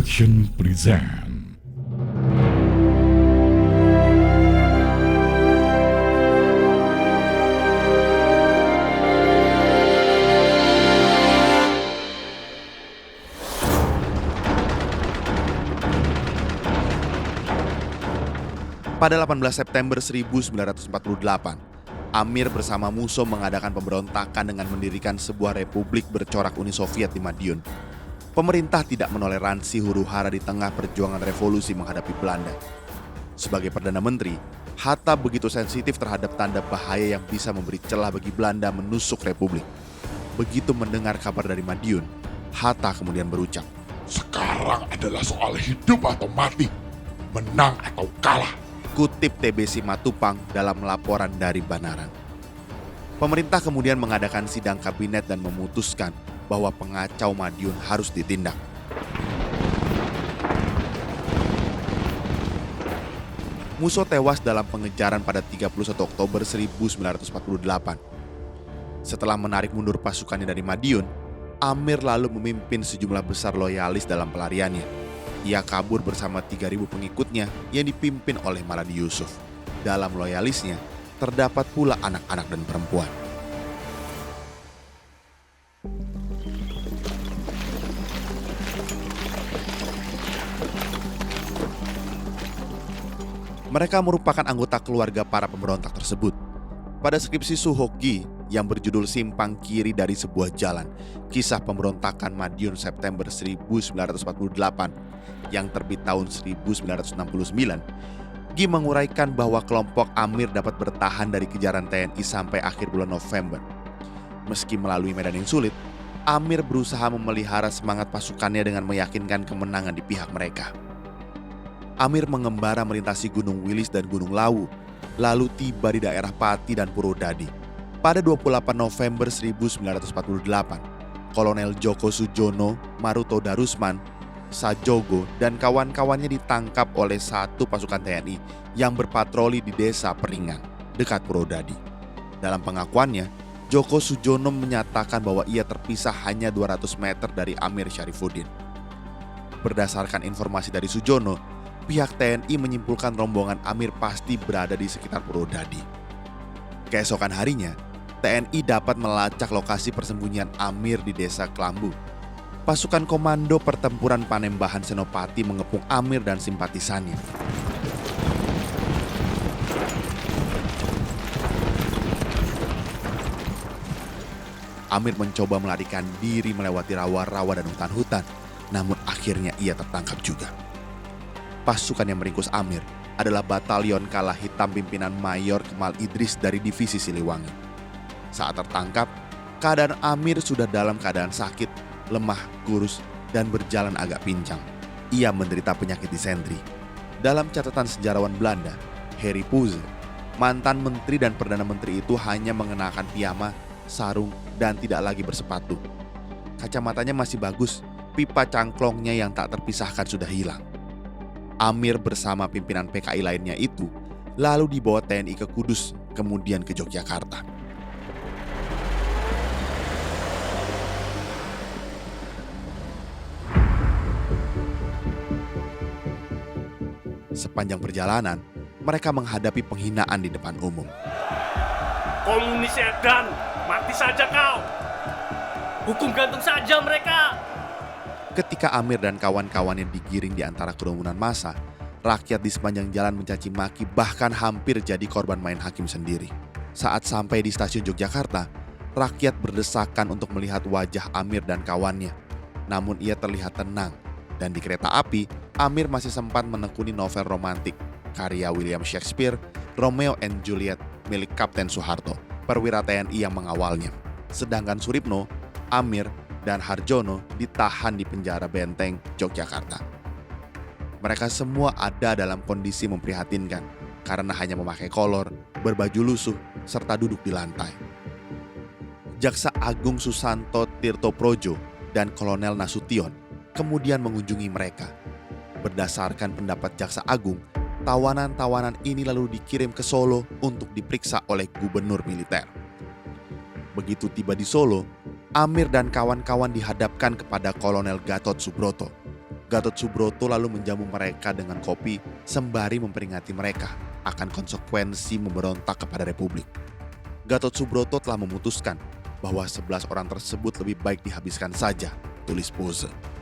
Production present. Pada 18 September 1948, Amir bersama Musso mengadakan pemberontakan dengan mendirikan sebuah republik bercorak Uni Soviet di Madiun. Pemerintah tidak menoleransi huru-hara di tengah perjuangan revolusi menghadapi Belanda. Sebagai Perdana Menteri, Hatta begitu sensitif terhadap tanda bahaya yang bisa memberi celah bagi Belanda menusuk republik. Begitu mendengar kabar dari Madiun, Hatta kemudian berucap, Sekarang adalah soal hidup atau mati, menang atau kalah. kutip TBC Matupang dalam laporan dari Banaran. Pemerintah kemudian mengadakan sidang kabinet dan memutuskan bahwa pengacau Madiun harus ditindak. Musso tewas dalam pengejaran pada 31 Oktober 1948. Setelah menarik mundur pasukannya dari Madiun, Amir lalu memimpin sejumlah besar loyalis dalam pelariannya. Ia kabur bersama 3.000 pengikutnya yang dipimpin oleh Maladi Yusuf. Dalam loyalisnya, terdapat pula anak-anak dan perempuan. Mereka merupakan anggota keluarga para pemberontak tersebut. Pada skripsi Suhoki yang berjudul Simpang Kiri dari Sebuah Jalan, Kisah Pemberontakan Madiun September 1948 yang terbit tahun 1969, Gi menguraikan bahwa kelompok Amir dapat bertahan dari kejaran TNI sampai akhir bulan November. Meski melalui medan yang sulit, Amir berusaha memelihara semangat pasukannya dengan meyakinkan kemenangan di pihak mereka. Amir mengembara melintasi Gunung Wilis dan Gunung Lawu, lalu tiba di daerah Pati dan Purwodadi. Pada 28 November 1948, Kolonel Djoko Sujono, Maruto Darusman, Sajogo, dan kawan-kawannya ditangkap oleh satu pasukan TNI yang berpatroli di desa Peringan, dekat Purwodadi. Dalam pengakuannya, Djoko Sujono menyatakan bahwa ia terpisah hanya 200 meter dari Amir Syarifuddin. Berdasarkan informasi dari Sujono, pihak TNI menyimpulkan rombongan Amir pasti berada di sekitar Purwodadi. Keesokan harinya, TNI dapat melacak lokasi persembunyian Amir di desa Klambu. Pasukan Komando Pertempuran Panembahan Senopati mengepung Amir dan simpatisannya. Amir mencoba melarikan diri melewati rawa-rawa dan hutan-hutan, namun akhirnya ia tertangkap juga. Pasukan yang meringkus Amir adalah Batalion Kala Hitam pimpinan Mayor Kemal Idris dari Divisi Siliwangi. Saat tertangkap, keadaan Amir sudah dalam keadaan sakit, lemah, kurus, dan berjalan agak pincang. Ia menderita penyakit disentri. Dalam catatan sejarawan Belanda, Harry Puze, mantan menteri dan perdana menteri itu hanya mengenakan piyama, sarung, dan tidak lagi bersepatu. Kacamatanya masih bagus, pipa cangklongnya yang tak terpisahkan sudah hilang. Amir bersama pimpinan PKI lainnya itu lalu dibawa TNI ke Kudus, kemudian ke Yogyakarta. Sepanjang perjalanan, mereka menghadapi penghinaan di depan umum. Komunis edan, mati saja kau. Hukum gantung saja mereka. Ketika Amir dan kawan-kawannya digiring di antara kerumunan massa, rakyat di sepanjang jalan mencaci maki, bahkan hampir jadi korban main hakim sendiri. Saat sampai di stasiun Yogyakarta, rakyat berdesakan untuk melihat wajah Amir dan kawannya. Namun ia terlihat tenang, dan di kereta api, Amir masih sempat menekuni novel romantik karya William Shakespeare, Romeo and Juliet milik Kapten Soeharto, perwira TNI yang mengawalnya. Sedangkan Suripno, Amir, dan Harjono ditahan di penjara Benteng, Yogyakarta. Mereka semua ada dalam kondisi memprihatinkan karena hanya memakai kolor, berbaju lusuh, serta duduk di lantai. Jaksa Agung Susanto Tirtoprojo dan Kolonel Nasution kemudian mengunjungi mereka. Berdasarkan pendapat Jaksa Agung, tawanan-tawanan ini lalu dikirim ke Solo untuk diperiksa oleh gubernur militer. Begitu tiba di Solo, Amir dan kawan-kawan dihadapkan kepada Kolonel Gatot Subroto. Gatot Subroto lalu menjamu mereka dengan kopi sembari memperingati mereka akan konsekuensi memberontak kepada Republik. Gatot Subroto telah memutuskan bahwa 11 orang tersebut lebih baik dihabiskan saja, tulis Pose.